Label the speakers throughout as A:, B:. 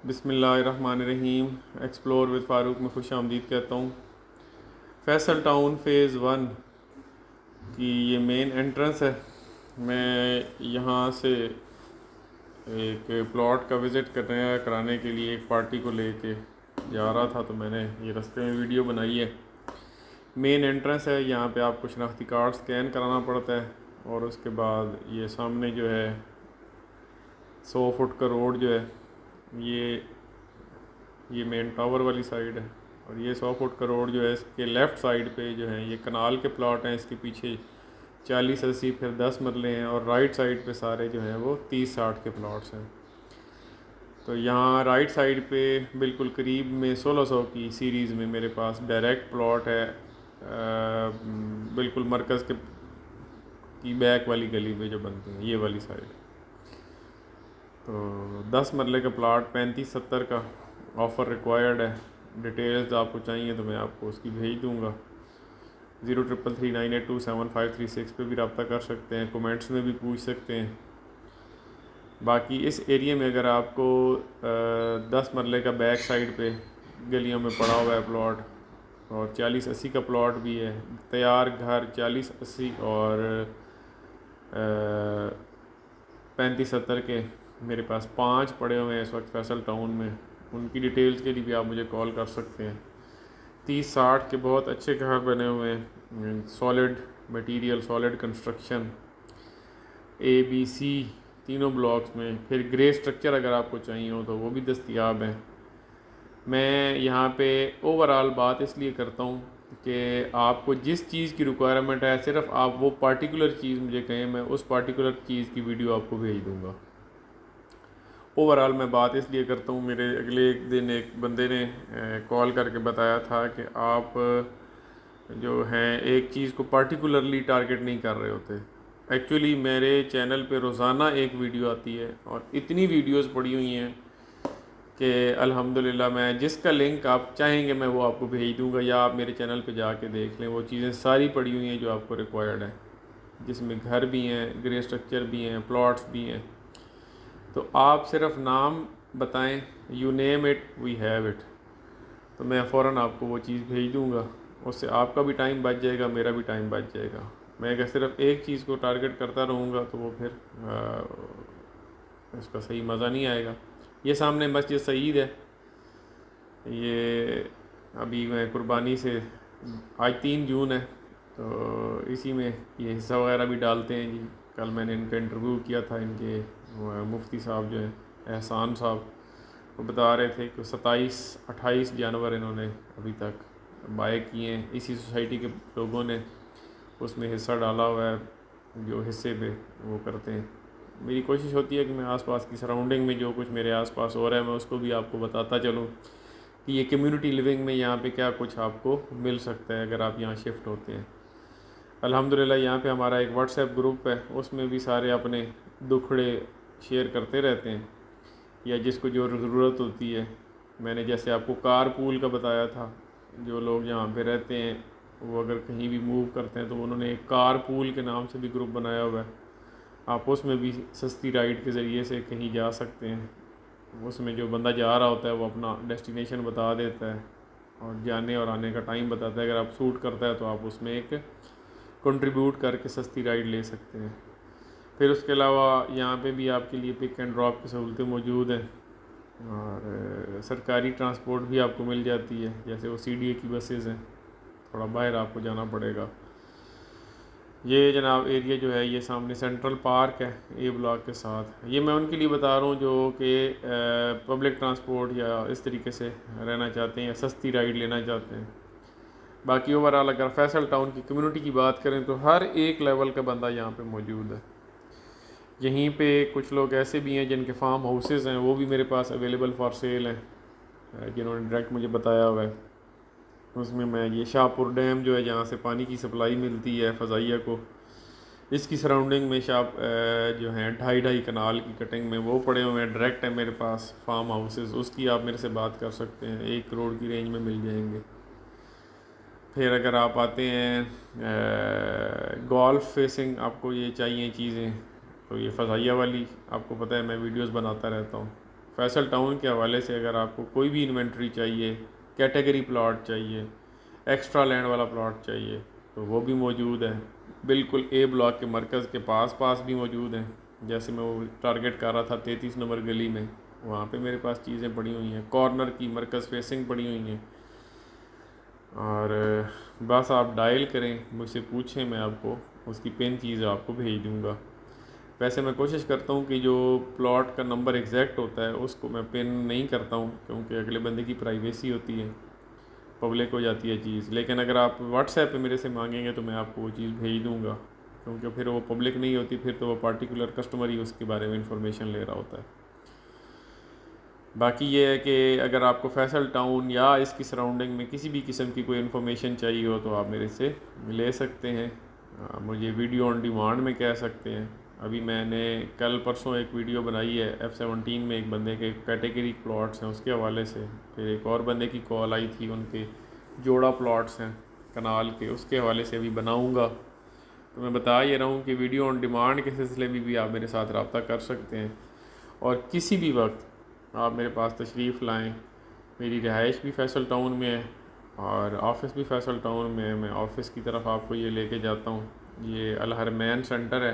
A: بسم اللہ الرحمن الرحیم۔ ایکسپلور وتھ فاروق میں خوش آمدید کہتا ہوں۔ فیصل ٹاؤن فیز 1 کی یہ مین انٹرنس ہے۔ میں یہاں سے ایک پلاٹ کا وزٹ کرانے کے لیے ایک پارٹی کو لے کے جا رہا تھا، تو میں نے یہ رستے میں ویڈیو بنائی ہے۔ مین انٹرنس ہے، یہاں پہ آپ کو شناختی کارڈ سکین کرانا پڑتا ہے، اور اس کے بعد یہ سامنے جو ہے 100 فٹ کا روڈ جو ہے، یہ مین ٹاور والی سائڈ ہے، اور یہ 100 فٹ کا روڈ جو ہے اس کے لیفٹ سائڈ پہ جو ہے یہ کنال کے پلاٹ ہیں۔ اس کے پیچھے 40-80 پھر 10 مرلے ہیں، اور رائٹ سائڈ پہ سارے جو ہیں وہ 30-60 کے پلاٹس ہیں۔ تو یہاں رائٹ سائڈ پہ بالکل قریب میں 1600 کی سیریز میں میرے پاس ڈائریکٹ پلاٹ ہے، بالکل مرکز کی بیک والی گلی میں جو بنتے ہیں، یہ والی سائڈ۔ تو 10 مرلے کا پلاٹ 35-70 کا آفر ریکوائرڈ ہے۔ ڈیٹیلز آپ کو چاہیے تو میں آپ کو اس کی بھیج دوں گا۔ 0333982756 پہ بھی رابطہ کر سکتے ہیں، کومنٹس میں بھی پوچھ سکتے ہیں۔ باقی اس ایریے میں اگر آپ کو 10 مرلے کا بیک سائڈ پہ گلیوں میں پڑا ہوا ہے پلاٹ، اور 40-80 کا پلاٹ بھی ہے، تیار گھر 40-80 اور 35-70 کے میرے پاس 5 پڑے ہوئے ہیں اس وقت فیصل ٹاؤن میں۔ ان کی ڈیٹیلز کے لیے بھی آپ مجھے کال کر سکتے ہیں۔ 30-60 کے بہت اچھے گھر بنے ہوئے ہیں، solid material, solid construction, ABC تینوں بلاکس میں۔ پھر گرے سٹرکچر اگر آپ کو چاہیے ہو تو وہ بھی دستیاب ہیں۔ میں یہاں پہ اوورال بات اس لیے کرتا ہوں کہ آپ کو جس چیز کی ریکوائرمنٹ ہے، صرف آپ وہ پارٹیکولر چیز مجھے کہیں، میں اس پارٹیکولر چیز کی ویڈیو آپ کو بھیج دوں گا۔ اوورال میں بات اس لیے کرتا ہوں، میرے اگلے ایک دن ایک بندے نے کال کر کے بتایا تھا کہ آپ جو ہیں ایک چیز کو پارٹیکولرلی ٹارگٹ نہیں کر رہے ہوتے۔ ایکچولی میرے چینل پہ روزانہ ایک ویڈیو آتی ہے، اور اتنی ویڈیوز پڑی ہوئی ہیں کہ الحمدللہ میں جس کا لنک آپ چاہیں گے میں وہ آپ کو بھیج دوں گا، یا آپ میرے چینل پہ جا کے دیکھ لیں۔ وہ چیزیں ساری پڑی ہوئی ہیں جو آپ کو ریکوائرڈ ہیں، جس میں گھر بھی ہیں، گرے سٹرکچر بھی ہیں، پلاٹس بھی ہیں۔ تو آپ صرف نام بتائیں، you name it we have it, تو میں فوراً آپ کو وہ چیز بھیج دوں گا۔ اس سے آپ کا بھی ٹائم بچ جائے گا، میرا بھی ٹائم بچ جائے گا۔ میں اگر صرف ایک چیز کو ٹارگٹ کرتا رہوں گا تو وہ پھر اس کا صحیح مزہ نہیں آئے گا۔ یہ سامنے مسجد سعید ہے، یہ ابھی میں قربانی سے آج 3 جون ہے، تو اسی میں یہ حصہ وغیرہ بھی ڈالتے ہیں جی۔ کل میں نے ان کا انٹرویو کیا تھا، ان کے مفتی صاحب جو ہیں احسان صاحب، وہ بتا رہے تھے کہ 27-28 جانور انہوں نے ابھی تک بائے کیے ہیں، اسی سوسائٹی کے لوگوں نے اس میں حصہ ڈالا ہوا ہے، جو حصے پہ وہ کرتے ہیں۔ میری کوشش ہوتی ہے کہ میں آس پاس کی سراؤنڈنگ میں جو کچھ میرے آس پاس ہو رہا ہے میں اس کو بھی آپ کو بتاتا چلوں کہ یہ کمیونٹی لیونگ میں یہاں پہ کیا کچھ آپ کو مل سکتا ہے اگر آپ یہاں شفٹ ہوتے ہیں۔ الحمدللہ یہاں پہ ہمارا ایک واٹس ایپ گروپ ہے، اس میں بھی سارے اپنے دکھڑے شیئر کرتے رہتے ہیں، یا جس کو جو ضرورت ہوتی ہے۔ میں نے جیسے آپ کو کار پول کا بتایا تھا، جو لوگ یہاں پہ رہتے ہیں وہ اگر کہیں بھی موو کرتے ہیں تو انہوں نے ایک کار پول کے نام سے بھی گروپ بنایا ہوا ہے۔ آپ اس میں بھی سستی رائڈ کے ذریعے سے کہیں جا سکتے ہیں۔ اس میں جو بندہ جا رہا ہوتا ہے وہ اپنا ڈیسٹینیشن بتا دیتا ہے اور جانے اور آنے کا ٹائم بتاتا ہے۔ اگر آپ سوٹ کرتا ہے تو آپ اس میں ایک کنٹریبیوٹ کر کے سستی رائڈ لے سکتے ہیں۔ پھر اس کے علاوہ یہاں پہ بھی آپ کے لیے پک اینڈ ڈراپ کی سہولتیں موجود ہیں، اور سرکاری ٹرانسپورٹ بھی آپ کو مل جاتی ہے، جیسے وہ CDA کی بسیز ہیں، تھوڑا باہر آپ کو جانا پڑے گا۔ یہ جناب ایریا جو ہے یہ سامنے سینٹرل پارک ہے A بلاک کے ساتھ۔ یہ میں ان کے لیے بتا رہا ہوں جو کہ پبلک ٹرانسپورٹ یا اس طریقے سے رہنا چاہتے ہیں یا سستی رائڈ لینا چاہتے ہیں۔ باقی اوورال اگر فیصل ٹاؤن کی کمیونٹی کی بات کریں تو ہر ایک لیول کا بندہ یہاں پہ موجود ہے۔ یہیں پہ کچھ لوگ ایسے بھی ہیں جن کے فارم ہاؤسز ہیں، وہ بھی میرے پاس اویلیبل فار سیل ہیں، جنہوں نے ڈائریکٹ مجھے بتایا ہوا ہے۔ اس میں یہ شاہپور ڈیم جو ہے جہاں سے پانی کی سپلائی ملتی ہے فضائیہ کو، اس کی سراؤنڈنگ میں جو ہیں 2.5 کنال کی کٹنگ میں وہ پڑے ہوئے ہیں، ڈائریکٹ ہے میرے پاس فارم ہاؤسز، اس کی آپ میرے سے بات کر سکتے ہیں، 1 کروڑ کی رینج میں مل جائیں گے۔ پھر اگر آپ آتے ہیں گولف فیسنگ آپ کو یہ چاہیے چیزیں، تو یہ فضائیہ والی آپ کو پتہ ہے میں ویڈیوز بناتا رہتا ہوں، فیصل ٹاؤن کے حوالے سے اگر آپ کو کوئی بھی انوینٹری چاہیے، کیٹیگری پلاٹ چاہیے، ایکسٹرا لینڈ والا پلاٹ چاہیے تو وہ بھی موجود ہے، بالکل اے بلاک کے مرکز کے پاس بھی موجود ہیں. جیسے میں وہ ٹارگٹ کر رہا تھا 33 نمبر گلی میں، وہاں پہ میرے پاس چیزیں پڑی ہوئی ہیں، کارنر کی مرکز فیسنگ پڑی ہوئی ہیں. اور بس آپ ڈائل کریں، مجھ سے پوچھیں، میں آپ کو اس کی پن چیز آپ کو بھیج دوں گا. ویسے میں کوشش کرتا ہوں کہ جو پلاٹ کا نمبر ایگزیکٹ ہوتا ہے اس کو میں پن نہیں کرتا ہوں، کیونکہ اگلے بندے کی پرائیویسی ہوتی ہے، پبلک ہو جاتی ہے چیز. لیکن اگر آپ واٹس ایپ پہ میرے سے مانگیں گے تو میں آپ کو وہ چیز بھیج دوں گا، کیونکہ پھر وہ پبلک نہیں ہوتی، پھر تو وہ پارٹیکولر کسٹمر ہی اس کے بارے میں انفارمیشن لے رہا ہوتا ہے. باقی یہ ہے کہ اگر آپ کو فیصل ٹاؤن یا اس کی سراؤنڈنگ میں کسی بھی قسم کی کوئی انفارمیشن چاہیے ہو تو آپ میرے سے لے سکتے ہیں. مجھے ویڈیو آن ڈیمانڈ میں کہہ سکتے ہیں. ابھی میں نے کل پرسوں ایک ویڈیو بنائی ہے F17 میں، ایک بندے کے کیٹیگری پلاٹس ہیں اس کے حوالے سے. پھر ایک اور بندے کی کال آئی تھی، ان کے جوڑا پلاٹس ہیں کنال کے، اس کے حوالے سے ابھی بناؤں گا. تو میں بتا یہ رہا ہوں کہ ویڈیو آن ڈیمانڈ کے سلسلے میں بھی آپ میرے ساتھ رابطہ کر سکتے ہیں، اور کسی بھی وقت آپ میرے پاس تشریف لائیں. میری رہائش بھی فیصل ٹاؤن میں ہے اور آفس بھی فیصل ٹاؤن میں ہے. میں آفس کی طرف آپ کو یہ لے کے جاتا ہوں. یہ الحرمین سینٹر ہے،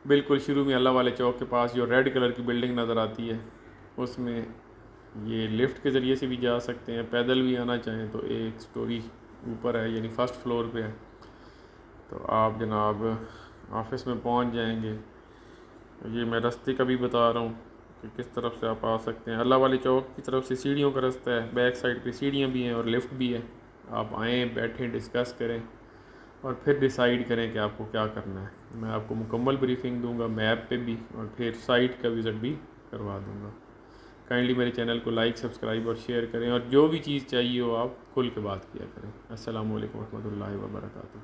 A: بالکل شروع میں اللہ والے چوک کے پاس جو ریڈ کلر کی بلڈنگ نظر آتی ہے اس میں. یہ لفٹ کے ذریعے سے بھی جا سکتے ہیں، پیدل بھی آنا چاہیں تو ایک سٹوری اوپر ہے، یعنی فرسٹ فلور پہ ہے. تو آپ جناب آفس میں پہنچ جائیں گے. یہ میں رستے کا بھی بتا رہا ہوں کہ کس طرف سے آپ آ سکتے ہیں. اللہ والے چوک کی طرف سے سیڑھیوں کا رستہ ہے، بیک سائڈ پہ سیڑھیاں بھی ہیں اور لفٹ بھی ہے. آپ آئیں، بیٹھیں، ڈسکس کریں اور پھر ڈیسائیڈ کریں کہ آپ کو کیا کرنا ہے. میں آپ کو مکمل بریفنگ دوں گا، میپ پہ بھی، اور پھر سائٹ کا وزٹ بھی کروا دوں گا. کائنڈلی میرے چینل کو لائک، سبسکرائب اور شیئر کریں، اور جو بھی چیز چاہیے ہو آپ کھل کے بات کیا کریں. السلام علیکم ورحمۃ اللہ وبرکاتہ.